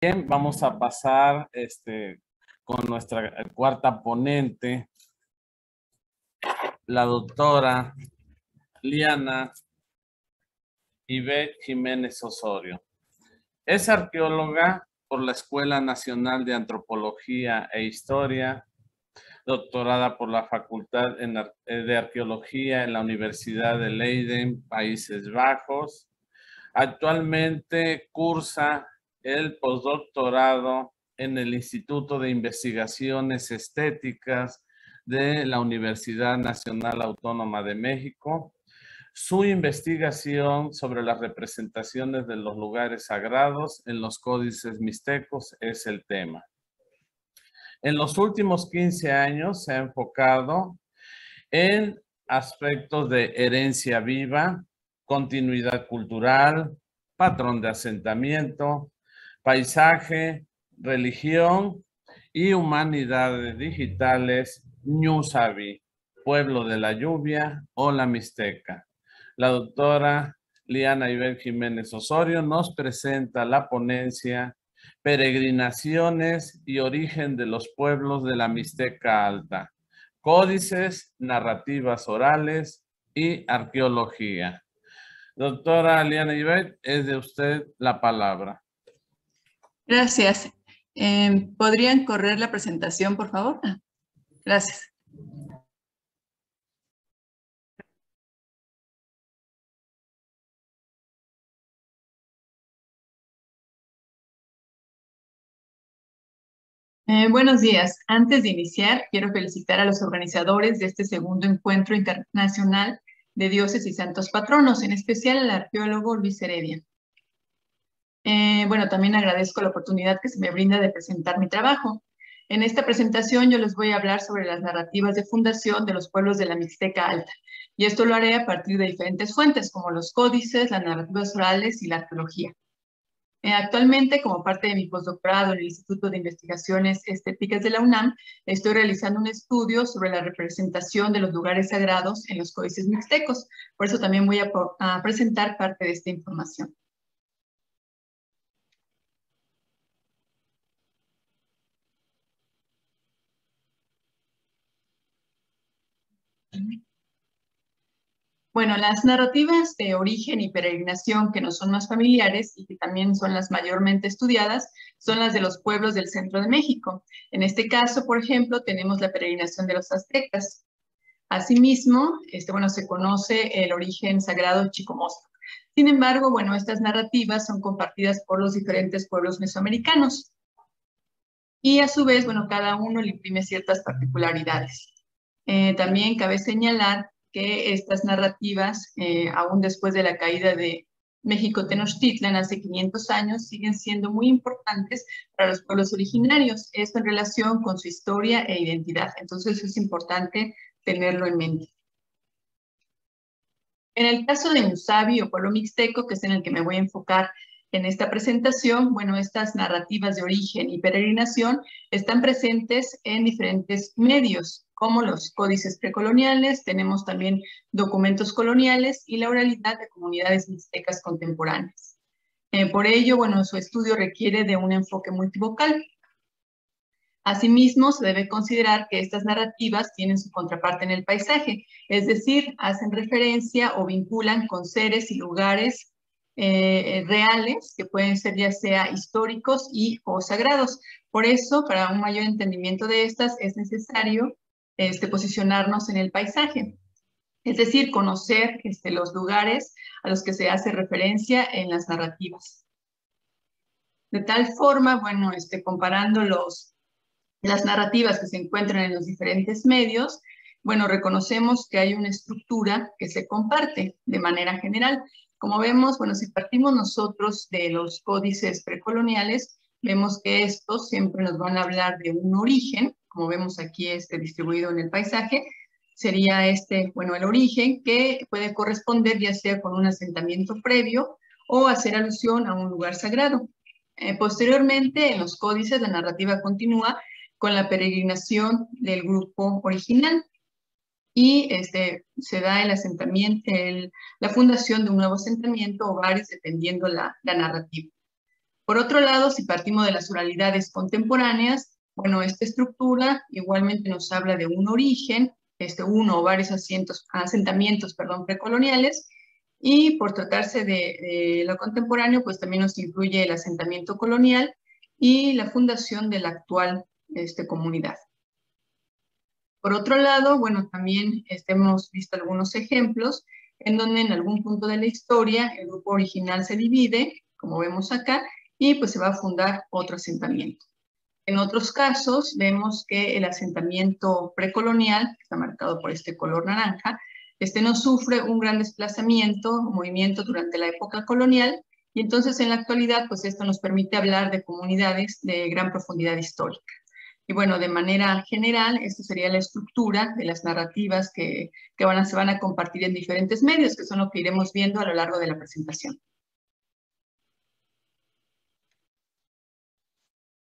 Bien, vamos a pasar con nuestra cuarta ponente, la doctora Liana Ivette Jiménez Osorio. Es arqueóloga por la Escuela Nacional de Antropología e Historia, doctorada por la Facultad de Arqueología en la Universidad de Leiden, Países Bajos. Actualmente cursa el postdoctorado en el Instituto de Investigaciones Estéticas de la Universidad Nacional Autónoma de México. Su investigación sobre las representaciones de los lugares sagrados en los códices mixtecos es el tema. En los últimos 15 años se ha enfocado en aspectos de herencia viva, continuidad cultural, patrón de asentamiento, paisaje, religión y humanidades digitales, Ñusabi, Pueblo de la Lluvia o la Mixteca. La doctora Liana Ivette Jiménez Osorio nos presenta la ponencia Peregrinaciones y origen de los pueblos de la Mixteca Alta, códices, narrativas orales y arqueología. Doctora Liana Ivette, es de usted la palabra. Gracias. ¿Podrían correr la presentación, por favor? Gracias. Buenos días. Antes de iniciar, quiero felicitar a los organizadores de este segundo encuentro internacional de dioses y santos patronos, en especial al arqueólogo Luis Heredia. También agradezco la oportunidad que se me brinda de presentar mi trabajo. En esta presentación yo les voy a hablar sobre las narrativas de fundación de los pueblos de la Mixteca Alta, y esto lo haré a partir de diferentes fuentes, como los códices, las narrativas orales y la arqueología. Actualmente, como parte de mi postdoctorado en el Instituto de Investigaciones Estéticas de la UNAM, estoy realizando un estudio sobre la representación de los lugares sagrados en los códices mixtecos. Por eso también voy a presentar parte de esta información. Bueno, las narrativas de origen y peregrinación que nos son más familiares y que también son las mayormente estudiadas son las de los pueblos del centro de México. En este caso, por ejemplo, tenemos la peregrinación de los aztecas. Asimismo, se conoce el origen sagrado Chicomostoc. Sin embargo, estas narrativas son compartidas por los diferentes pueblos mesoamericanos. Y a su vez, cada uno le imprime ciertas particularidades. También cabe señalar que estas narrativas, aún después de la caída de México Tenochtitlan hace 500 años, siguen siendo muy importantes para los pueblos originarios. Esto en relación con su historia e identidad. Entonces es importante tenerlo en mente. En el caso de Ñusabi o pueblo mixteco, que es en el que me voy a enfocar en esta presentación, estas narrativas de origen y peregrinación están presentes en diferentes medios, como los códices precoloniales, tenemos también documentos coloniales y la oralidad de comunidades mixtecas contemporáneas. Por ello, su estudio requiere de un enfoque multivocal. Asimismo, se debe considerar que estas narrativas tienen su contraparte en el paisaje, es decir, hacen referencia o vinculan con seres y lugares reales, que pueden ser ya sea históricos o sagrados. Por eso, para un mayor entendimiento de estas, es necesario posicionarnos en el paisaje, es decir, conocer los lugares a los que se hace referencia en las narrativas. De tal forma, comparando las narrativas que se encuentran en los diferentes medios, reconocemos que hay una estructura que se comparte de manera general. Como vemos, si partimos nosotros de los códices precoloniales, vemos que estos siempre nos van a hablar de un origen, como vemos aquí distribuido en el paisaje, sería el origen que puede corresponder ya sea con un asentamiento previo o hacer alusión a un lugar sagrado. Posteriormente, en los códices, la narrativa continúa con la peregrinación del grupo original y se da el asentamiento, la fundación de un nuevo asentamiento o varios, dependiendo la narrativa. Por otro lado, si partimos de las oralidades contemporáneas, bueno, esta estructura igualmente nos habla de un origen, uno o varios asentamientos precoloniales, y por tratarse de lo contemporáneo, pues también nos incluye el asentamiento colonial y la fundación de la actual comunidad. Por otro lado, bueno, también hemos visto algunos ejemplos en donde en algún punto de la historia el grupo original se divide, como vemos acá, y pues se va a fundar otro asentamiento. En otros casos vemos que el asentamiento precolonial, que está marcado por este color naranja, no sufre un gran desplazamiento, movimiento durante la época colonial, y entonces en la actualidad pues esto nos permite hablar de comunidades de gran profundidad histórica. Y bueno, de manera general, esto sería la estructura de las narrativas que se van a compartir en diferentes medios, que son lo que iremos viendo a lo largo de la presentación.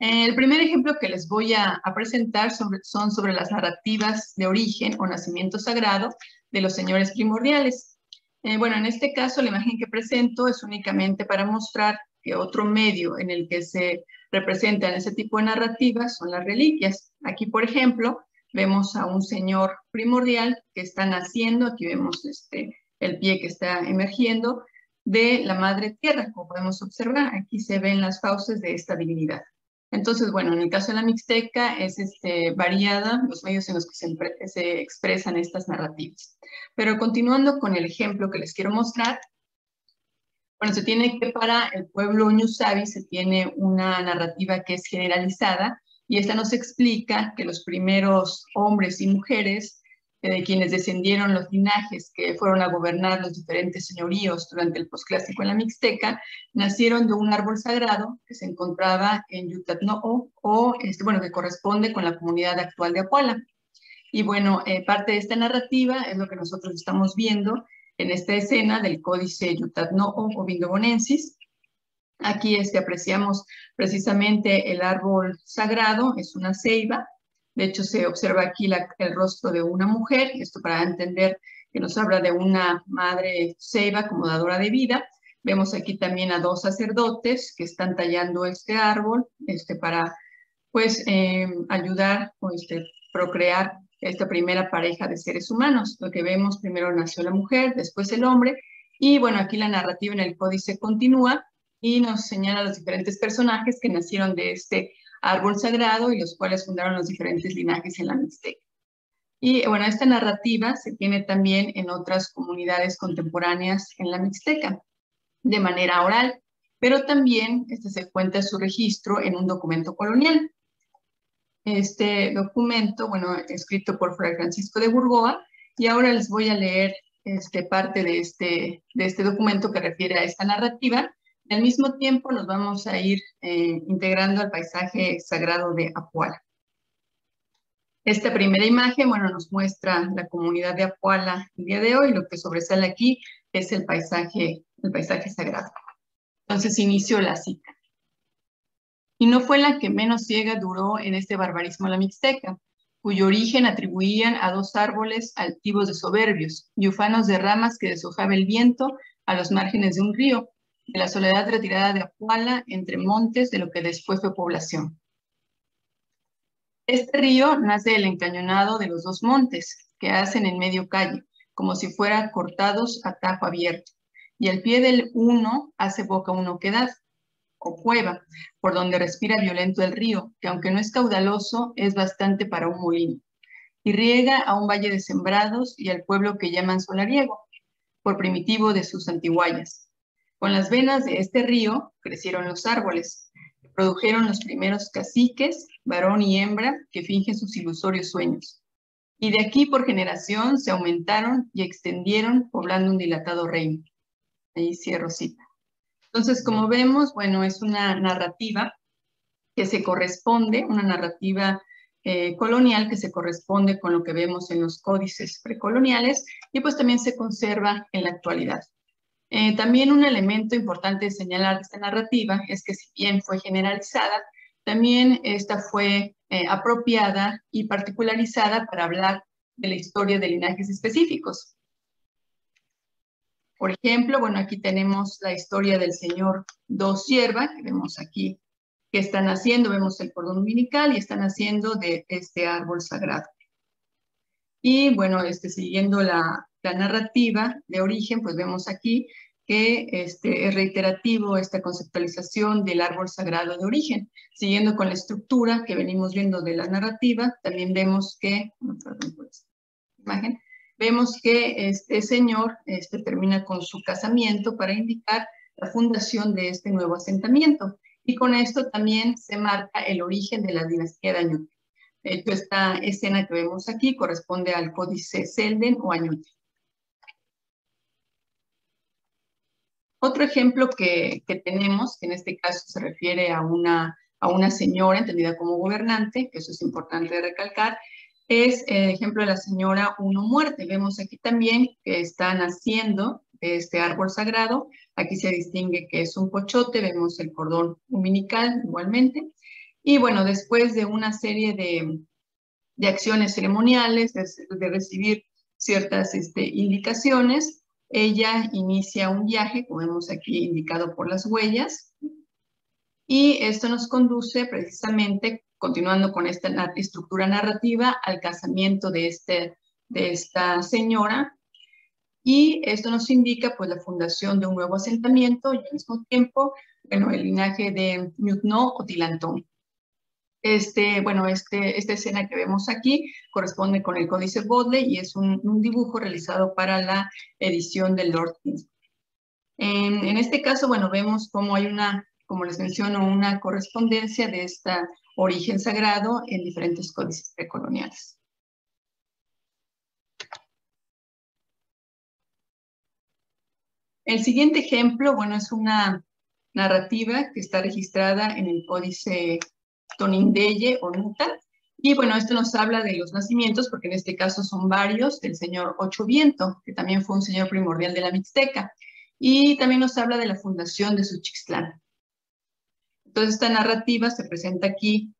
El primer ejemplo que les voy a presentar son sobre las narrativas de origen o nacimiento sagrado de los señores primordiales. Bueno, en este caso, la imagen que presento es únicamente para mostrar que otro medio en el que se representan ese tipo de narrativas son las reliquias. Aquí, por ejemplo, vemos a un señor primordial que está naciendo, aquí vemos el pie que está emergiendo de la madre tierra, como podemos observar, aquí se ven las fauces de esta divinidad. Entonces, bueno, en el caso de la Mixteca es variada los medios en los que se expresan estas narrativas. Pero continuando con el ejemplo que les quiero mostrar, bueno, se tiene que para el pueblo Ñusabi se tiene una narrativa que es generalizada y esta nos explica que los primeros hombres y mujeres de quienes descendieron los linajes que fueron a gobernar los diferentes señoríos durante el posclásico en la Mixteca, nacieron de un árbol sagrado que se encontraba en Yutatno'o, bueno, que corresponde con la comunidad actual de Apuala. Y bueno, parte de esta narrativa es lo que nosotros estamos viendo en esta escena del códice Yutatno'o o Vindobonensis. Aquí apreciamos precisamente el árbol sagrado, es una ceiba. De hecho, se observa aquí el rostro de una mujer, esto para entender que nos habla de una madre ceiba como dadora de vida. Vemos aquí también a dos sacerdotes que están tallando este árbol para pues ayudar o procrear esta primera pareja de seres humanos. Lo que vemos, primero nació la mujer, después el hombre, y bueno, aquí la narrativa en el códice continúa y nos señala los diferentes personajes que nacieron de este árbol sagrado y los cuales fundaron los diferentes linajes en la Mixteca. Y bueno, esta narrativa se tiene también en otras comunidades contemporáneas en la Mixteca, de manera oral, pero también se cuenta su registro en un documento colonial. Este documento, bueno, escrito por Fray Francisco de Burgoa, y ahora les voy a leer parte de este documento que refiere a esta narrativa. Y al mismo tiempo nos vamos a ir integrando al paisaje sagrado de Apuala. Esta primera imagen, bueno, nos muestra la comunidad de Apuala el día de hoy. Lo que sobresale aquí es el paisaje sagrado. Entonces inicio la cita. Y no fue la que menos ciega duró en este barbarismo la Mixteca, cuyo origen atribuían a dos árboles altivos de soberbios y ufanos de ramas que deshojaba el viento a los márgenes de un río, de la soledad retirada de Apuala entre montes de lo que después fue población. Este río nace del encañonado de los dos montes, que hacen en medio calle, como si fueran cortados a tajo abierto, y al pie del uno hace boca una oquedad, o cueva, por donde respira violento el río, que aunque no es caudaloso, es bastante para un molino, y riega a un valle de sembrados y al pueblo que llaman Solariego, por primitivo de sus antiguallas. Con las venas de este río crecieron los árboles, que produjeron los primeros caciques, varón y hembra, que fingen sus ilusorios sueños. Y de aquí por generación se aumentaron y extendieron, poblando un dilatado reino. Ahí cierro cita. Entonces, como vemos, bueno, es una narrativa que se corresponde, una narrativa colonial que se corresponde con lo que vemos en los códices precoloniales y pues también se conserva en la actualidad. También un elemento importante de señalar de esta narrativa es que si bien fue generalizada, también esta fue apropiada y particularizada para hablar de la historia de linajes específicos. Por ejemplo, bueno, aquí tenemos la historia del señor Dos Hierba, que vemos aquí que están haciendo, vemos el cordón umbilical y están haciendo de este árbol sagrado. Y bueno, siguiendo la narrativa de origen, pues vemos aquí que es reiterativo esta conceptualización del árbol sagrado de origen. Siguiendo con la estructura que venimos viendo de la narrativa, también vemos que, perdón por esta imagen, vemos que este señor termina con su casamiento para indicar la fundación de este nuevo asentamiento. Y con esto también se marca el origen de la dinastía de Añute. De hecho, esta escena que vemos aquí corresponde al códice Selden o Añute. Otro ejemplo que tenemos, que en este caso se refiere a una señora entendida como gobernante, que eso es importante recalcar, es el ejemplo de la señora Uno Muerte. Vemos aquí también que están haciendo este árbol sagrado. Aquí se distingue que es un pochote, vemos el cordón umbilical igualmente. Y bueno, después de una serie de acciones ceremoniales, de recibir ciertas indicaciones, ella inicia un viaje, como vemos aquí indicado por las huellas, y esto nos conduce precisamente, continuando con esta estructura narrativa, al casamiento de esta señora, y esto nos indica pues la fundación de un nuevo asentamiento y al mismo tiempo, bueno, el linaje de Ñutno o Tilantón. Esta escena que vemos aquí corresponde con el Códice Bodley y es un dibujo realizado para la edición del Lord Kingsbury. En este caso, bueno, vemos cómo hay como les menciono, una correspondencia de este origen sagrado en diferentes códices precoloniales. El siguiente ejemplo, bueno, es una narrativa que está registrada en el Códice Tonindeye o Nuta. Y bueno, esto nos habla de los nacimientos, porque en este caso son varios, del señor Ocho Viento, que también fue un señor primordial de la Mixteca. Y también nos habla de la fundación de Suchixtlán. Entonces, esta narrativa se presenta aquí,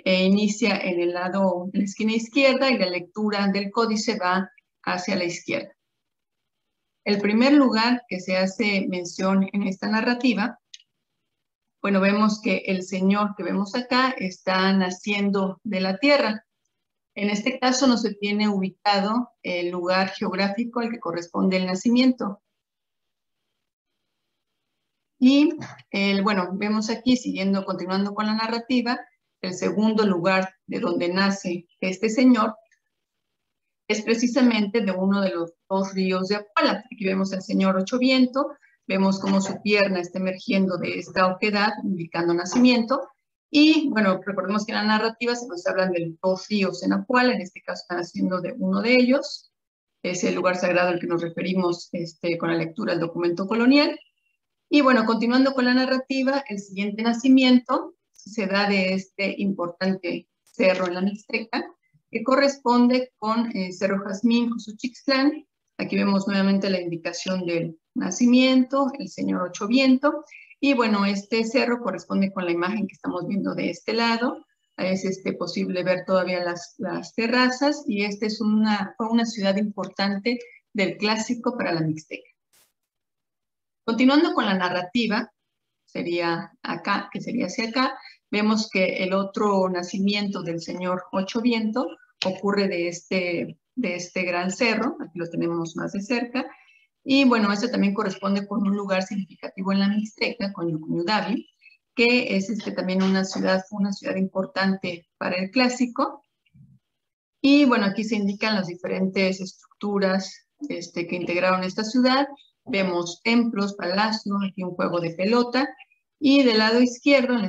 inicia en la esquina izquierda y la lectura del códice va hacia la izquierda. El primer lugar que se hace mención en esta narrativa, bueno, vemos que el señor que vemos acá está naciendo de la tierra. En este caso no se tiene ubicado el lugar geográfico al que corresponde el nacimiento. Y, bueno, vemos aquí, continuando con la narrativa, el segundo lugar de donde nace este señor es precisamente de uno de los dos ríos de Apala. Aquí vemos al señor Ocho Viento, vemos cómo su pierna está emergiendo de esta oquedad, indicando nacimiento. Y bueno, recordemos que en la narrativa se nos hablan de dos ríos en Apala, en este caso están haciendo de uno de ellos. Es el lugar sagrado al que nos referimos con la lectura del documento colonial. Y bueno, continuando con la narrativa, el siguiente nacimiento se da de este importante cerro en la Mixteca, que corresponde con Cerro Jazmín o Suchixtlán. Aquí vemos nuevamente la indicación del nacimiento, el señor Ocho Viento. Y bueno, este cerro corresponde con la imagen que estamos viendo de este lado. Es posible ver todavía las terrazas y fue una ciudad importante del clásico para la Mixteca. Continuando con la narrativa, sería acá, que sería hacia acá, vemos que el otro nacimiento del señor Ocho Viento ocurre de este gran cerro, aquí lo tenemos más de cerca, y bueno, este también corresponde con un lugar significativo en la Mixteca, con Yucuyudabi, que es también una ciudad importante para el clásico. Y bueno, aquí se indican las diferentes estructuras que integraron esta ciudad. Vemos templos, palacios, aquí un juego de pelota. Y del lado izquierdo, en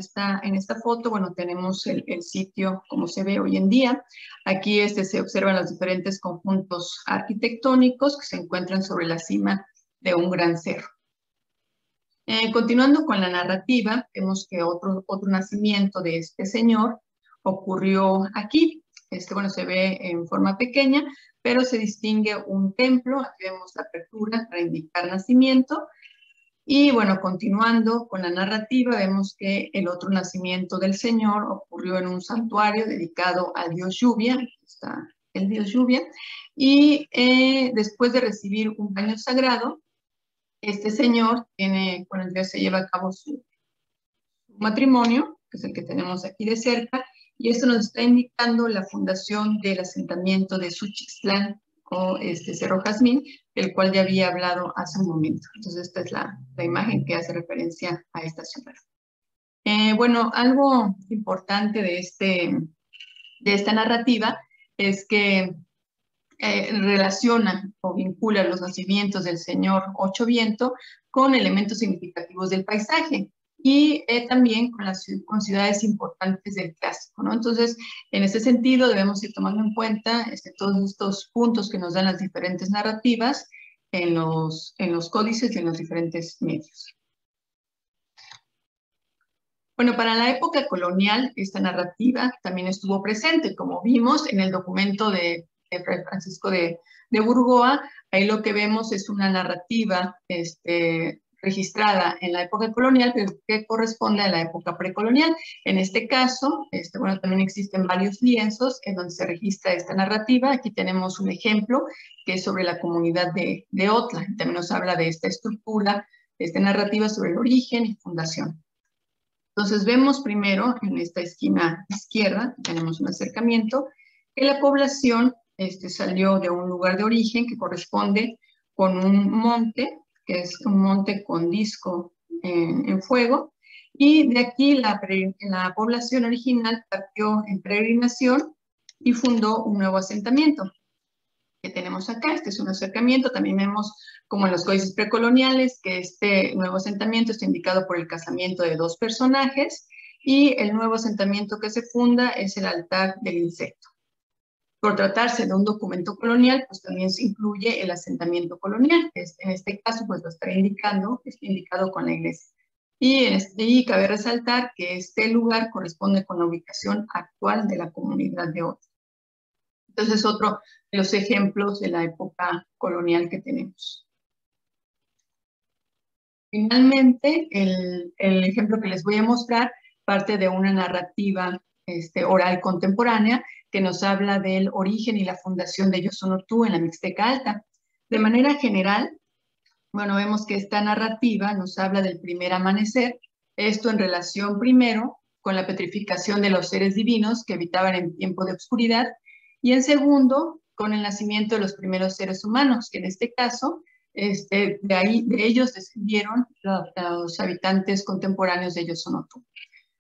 esta foto, bueno, tenemos el sitio como se ve hoy en día. Aquí se observan los diferentes conjuntos arquitectónicos que se encuentran sobre la cima de un gran cerro. Continuando con la narrativa, vemos que otro nacimiento de este señor ocurrió aquí. Bueno, se ve en forma pequeña, pero se distingue un templo. Aquí vemos la apertura para indicar nacimiento. Y bueno, continuando con la narrativa, vemos que el otro nacimiento del Señor ocurrió en un santuario dedicado al dios lluvia. Aquí está el dios lluvia. Y después de recibir un baño sagrado, este señor tiene, bueno, ya se lleva a cabo su matrimonio, que es el que tenemos aquí de cerca, y esto nos está indicando la fundación del asentamiento de Suchixtlán o Cerro Jazmín, del cual ya había hablado hace un momento. Entonces esta es la imagen que hace referencia a esta ciudad. Bueno, algo importante de esta narrativa es que relaciona o vincula los nacimientos del señor Ocho Viento con elementos significativos del paisaje y también con ciudades importantes del clásico, ¿no? Entonces, en ese sentido, debemos ir tomando en cuenta todos estos puntos que nos dan las diferentes narrativas en los códices y en los diferentes medios. Bueno, para la época colonial, esta narrativa también estuvo presente, como vimos en el documento de Fray Francisco de Burgoa. Ahí lo que vemos es una narrativa registrada en la época colonial, pero que corresponde a la época precolonial. En este caso, bueno, también existen varios lienzos en donde se registra esta narrativa. Aquí tenemos un ejemplo que es sobre la comunidad de Otla. También nos habla de esta estructura, esta narrativa sobre el origen y fundación. Entonces vemos primero en esta esquina izquierda, tenemos un acercamiento, que la población salió de un lugar de origen que corresponde con un monte, que es un monte con disco en fuego, y de aquí la población original partió en peregrinación y fundó un nuevo asentamiento que tenemos acá. Este es un acercamiento. También vemos como en los códices precoloniales que este nuevo asentamiento está indicado por el casamiento de dos personajes y el nuevo asentamiento que se funda es el altar del insecto. Por tratarse de un documento colonial, pues también se incluye el asentamiento colonial. En este caso, pues lo está indicado con la iglesia. Y cabe resaltar que este lugar corresponde con la ubicación actual de la comunidad de Otla. Entonces, otro de los ejemplos de la época colonial que tenemos. Finalmente, el ejemplo que les voy a mostrar parte de una narrativa oral contemporánea que nos habla del origen y la fundación de Yoxonotú en la Mixteca Alta. De manera general, bueno, vemos que esta narrativa nos habla del primer amanecer, esto en relación primero con la petrificación de los seres divinos que habitaban en tiempo de oscuridad, y en segundo, con el nacimiento de los primeros seres humanos, que en este caso, de ellos descendieron los habitantes contemporáneos de Yoxonotú.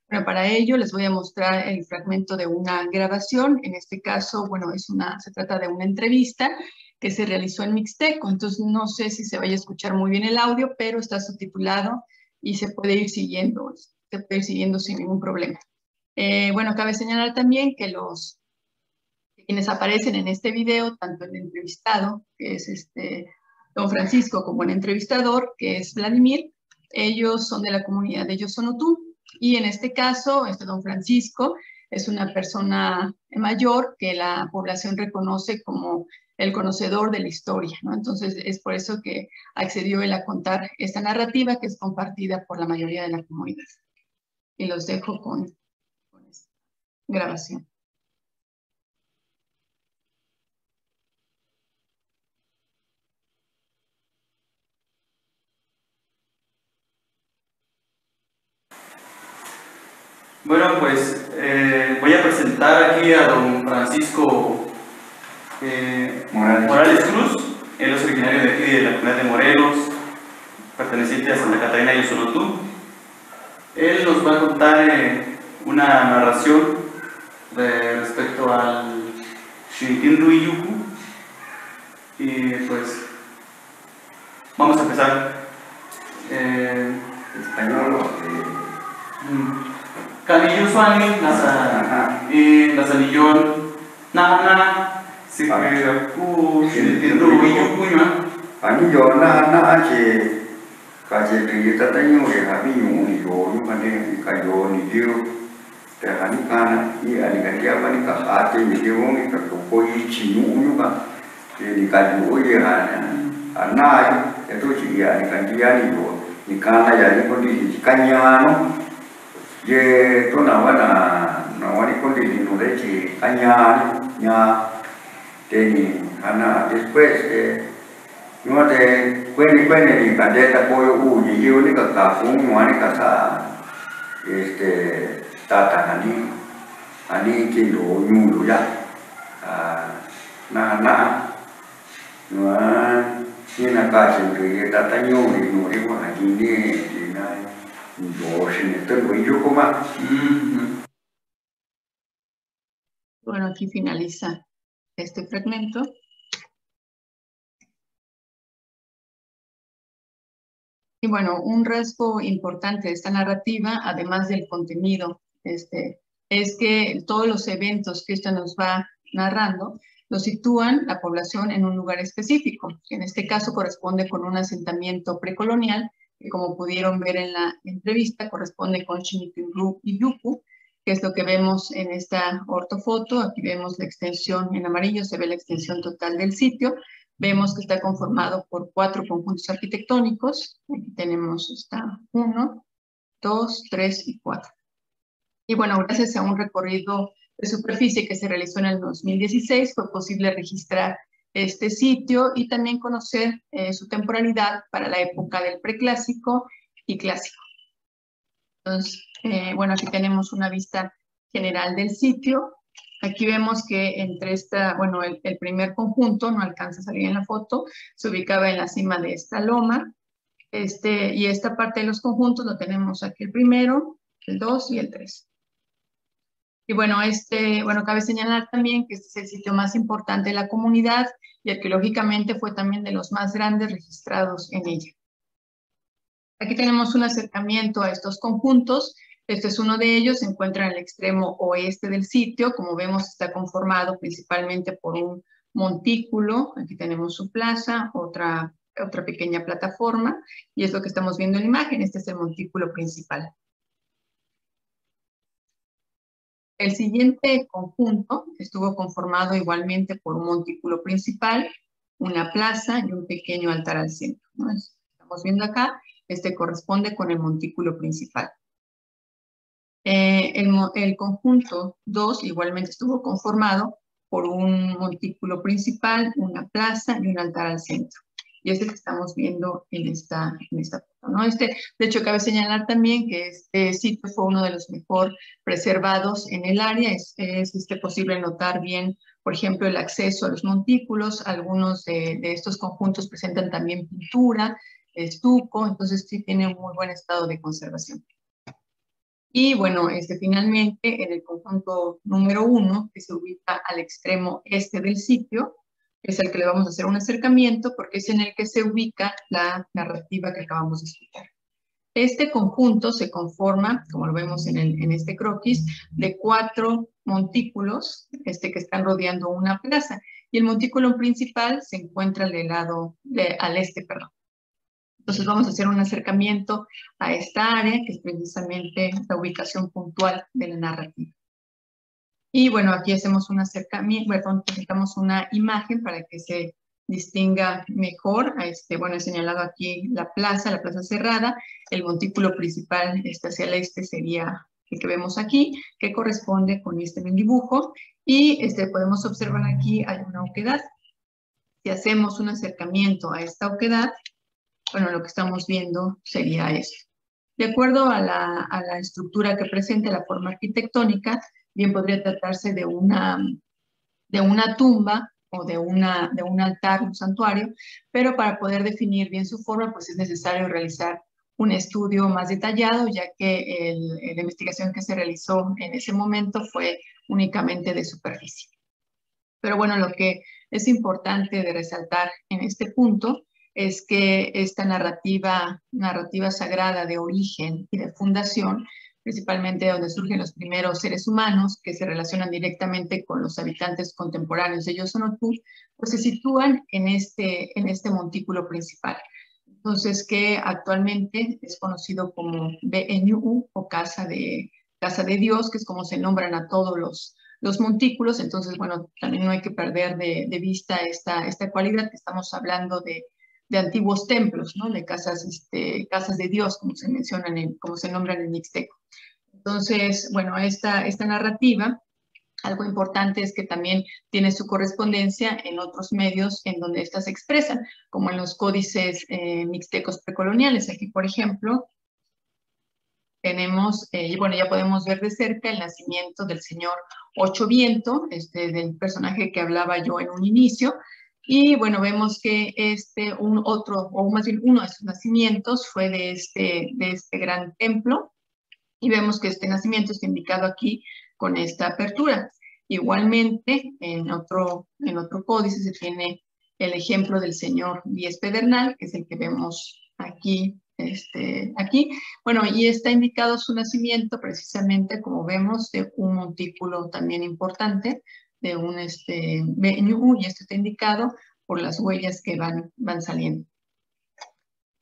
Bueno, para ello les voy a mostrar el fragmento de una grabación. En este caso, bueno, se trata de una entrevista que se realizó en mixteco, entonces no sé si se vaya a escuchar muy bien el audio, pero está subtitulado y se puede ir siguiendo sin ningún problema. Bueno, cabe señalar también que quienes aparecen en este video, tanto el entrevistado, que es don Francisco, como el entrevistador, que es Vladimir, ellos son de la comunidad de Yoxonotú. Y en este caso, don Francisco es una persona mayor que la población reconoce como el conocedor de la historia, ¿no? Entonces, es por eso que accedió él a contar esta narrativa que es compartida por la mayoría de la comunidad. Y los dejo con esta grabación. Bueno, pues voy a presentar aquí a don Francisco Morales Cruz. Él es originario de aquí de la comunidad de Morelos, perteneciente a Santa Catarina y Yoxonotú. Él nos va a contar una narración respecto al Xintinruiyuku. Y pues vamos a empezar. Español. Canillo Suani, Nasanillón, Nana, Siku, Xintinruiyuku, Anillo na che kaje tri ta tanyo re ha bi yu yo yu mane ka yo ni dio te hani kana I ani ka dia pa ni ka ha te ni dio ni ka ko yi chi yu ka ni ka yu ye ha na e to chi ya ni ka dia ni yo ni kana ya ni ko di kanya no ye to na wa ni ko di no re chi kanya nya te ni ana después no te cuene ni candeta pollo uy yo ni cafún no ni casa tata ani que lo ñulo ya na no ni na casa que tata ñulo no ni wa allí ni na yo sin esto yo como Bueno, aquí finaliza este fragmento. Y bueno, un rasgo importante de esta narrativa, además del contenido, es que todos los eventos que esta nos va narrando, lo sitúan la población en un lugar específico, que en este caso corresponde con un asentamiento precolonial, que como pudieron ver en la entrevista, corresponde con Ximiquilpan y Yucu, que es lo que vemos en esta ortofoto. Aquí vemos la extensión en amarillo, se ve la extensión total del sitio. Vemos que está conformado por 4 conjuntos arquitectónicos. Aquí tenemos 1, 2, 3 y 4. Y bueno, gracias a un recorrido de superficie que se realizó en el 2016, fue posible registrar este sitio y también conocer su temporalidad para la época del preclásico y clásico. Entonces, bueno, aquí tenemos una vista general del sitio. Aquí vemos que entre bueno, el primer conjunto, no alcanza a salir en la foto, se ubicaba en la cima de esta loma. Y esta parte de los conjuntos lo tenemos aquí el primero, el 2 y el 3. Y bueno, bueno, cabe señalar también que este es el sitio más importante de la comunidad y arqueológicamente fue también de los más grandes registrados en ella. Aquí tenemos un acercamiento a estos conjuntos. Este es uno de ellos, se encuentra en el extremo oeste del sitio. Como vemos, está conformado principalmente por un montículo. Aquí tenemos su plaza, otra pequeña plataforma, y es lo que estamos viendo en la imagen. Este es el montículo principal. El siguiente conjunto estuvo conformado igualmente por un montículo principal, una plaza y un pequeño altar al centro, ¿no? Estamos viendo acá, corresponde con el montículo principal. El conjunto 2 igualmente estuvo conformado por un montículo principal, una plaza y un altar al centro. Y que estamos viendo en esta foto, ¿no? De hecho, cabe señalar también que este sitio fue uno de los mejor preservados en el área. Es posible notar bien, por ejemplo, el acceso a los montículos. Algunos de estos conjuntos presentan también pintura, estuco, entonces sí tiene un muy buen estado de conservación. Y bueno, finalmente en el conjunto número 1, que se ubica al extremo este del sitio, es el que le vamos a hacer un acercamiento porque es en el que se ubica la narrativa que acabamos de escuchar. Este conjunto se conforma, como lo vemos en este croquis, de 4 montículos que están rodeando una plaza. Y el montículo principal se encuentra al este, perdón. Entonces vamos a hacer un acercamiento a esta área, que es precisamente la ubicación puntual de la narrativa. Y bueno, aquí hacemos un acercamiento, presentamos una imagen para que se distinga mejor. Bueno, he señalado aquí la plaza cerrada. El montículo principal hacia el este sería el que vemos aquí, que corresponde con este dibujo. Y podemos observar aquí hay una oquedad. Si hacemos un acercamiento a esta oquedad, bueno, lo que estamos viendo sería esto. De acuerdo a la estructura que presenta, la forma arquitectónica, bien podría tratarse de una tumba o de un altar, un santuario, pero para poder definir bien su forma, pues es necesario realizar un estudio más detallado, ya que la investigación que se realizó en ese momento fue únicamente de superficie. Pero bueno, lo que es importante de resaltar en este punto es que esta narrativa sagrada de origen y de fundación, principalmente donde surgen los primeros seres humanos que se relacionan directamente con los habitantes contemporáneos de Yosonotu, pues se sitúan en este montículo principal. Entonces, que actualmente es conocido como BNU o Casa de Dios, que es como se nombran a todos los montículos. Entonces, bueno, también no hay que perder de vista esta cualidad, que estamos hablando de antiguos templos, ¿no? De casas de Dios, como se mencionan, como se nombran en mixteco. Entonces, bueno, esta narrativa Algo importante es que también tiene su correspondencia en otros medios en donde éstas se expresan, como en los códices mixtecos precoloniales. Aquí, por ejemplo, tenemos, bueno, ya podemos ver de cerca el nacimiento del señor Ocho Viento, del personaje que hablaba yo en un inicio. Y bueno, vemos que o más bien uno de sus nacimientos fue de este gran templo. Y vemos que este nacimiento está indicado aquí con esta apertura. Igualmente, en otro códice se tiene el ejemplo del señor Díez Pedernal, que es el que vemos aquí. Bueno, y está indicado su nacimiento precisamente, como vemos, de un montículo también importante, de un Beñú, y esto está indicado por las huellas que van saliendo.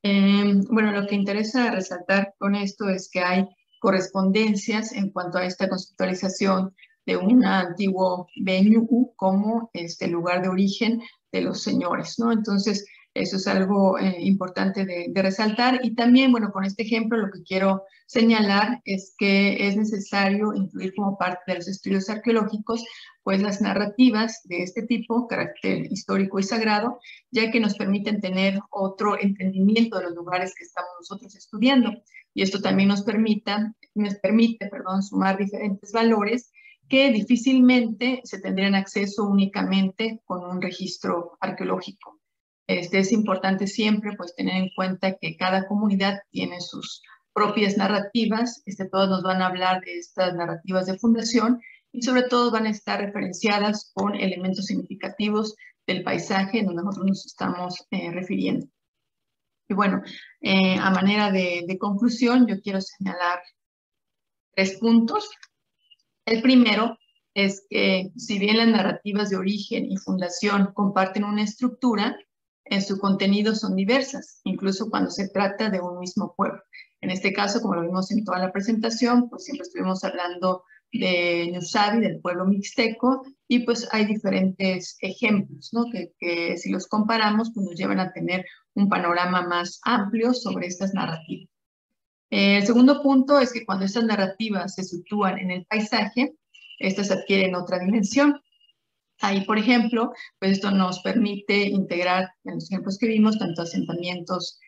Bueno, lo que interesa resaltar con esto es que hay correspondencias en cuanto a esta conceptualización de un antiguo Beñú como lugar de origen de los señores, ¿no? Entonces, eso es algo importante de resaltar. Y también, bueno, con este ejemplo lo que quiero señalar es que es necesario incluir como parte de los estudios arqueológicos, pues las narrativas de este tipo, carácter histórico y sagrado, ya que nos permiten tener otro entendimiento de los lugares que estamos nosotros estudiando. Y esto también nos permite, sumar diferentes valores que difícilmente se tendrían acceso únicamente con un registro arqueológico. Es importante siempre pues tener en cuenta que cada comunidad tiene sus propias narrativas, todos nos van a hablar de estas narrativas de fundación y sobre todo van a estar referenciadas con elementos significativos del paisaje en donde nosotros nos estamos refiriendo. Y bueno, a manera de conclusión, yo quiero señalar 3 puntos. El primero es que si bien las narrativas de origen y fundación comparten una estructura, en su contenido son diversas, incluso cuando se trata de un mismo pueblo. En este caso, como lo vimos en toda la presentación, pues siempre estuvimos hablando de Ñusabi, del pueblo mixteco, y pues hay diferentes ejemplos, ¿no? Que si los comparamos, pues nos llevan a tener un panorama más amplio sobre estas narrativas. El segundo punto es que cuando estas narrativas se sitúan en el paisaje, estas adquieren otra dimensión. Ahí, por ejemplo, pues esto nos permite integrar, en los ejemplos que vimos, tanto asentamientos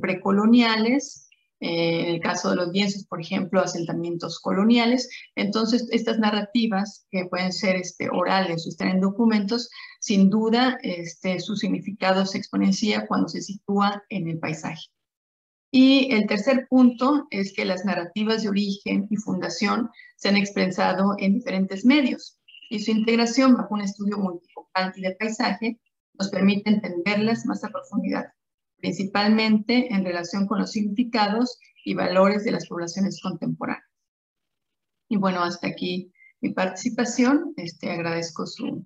precoloniales, en el caso de los lienzos, por ejemplo, asentamientos coloniales. Entonces, estas narrativas, que pueden ser orales o están en documentos, sin duda su significado se exponencia cuando se sitúa en el paisaje. Y el tercer punto es que las narrativas de origen y fundación se han expresado en diferentes medios y su integración bajo un estudio multifocal y de paisaje nos permite entenderlas más a profundidad, principalmente en relación con los significados y valores de las poblaciones contemporáneas. Y bueno, hasta aquí mi participación. Agradezco su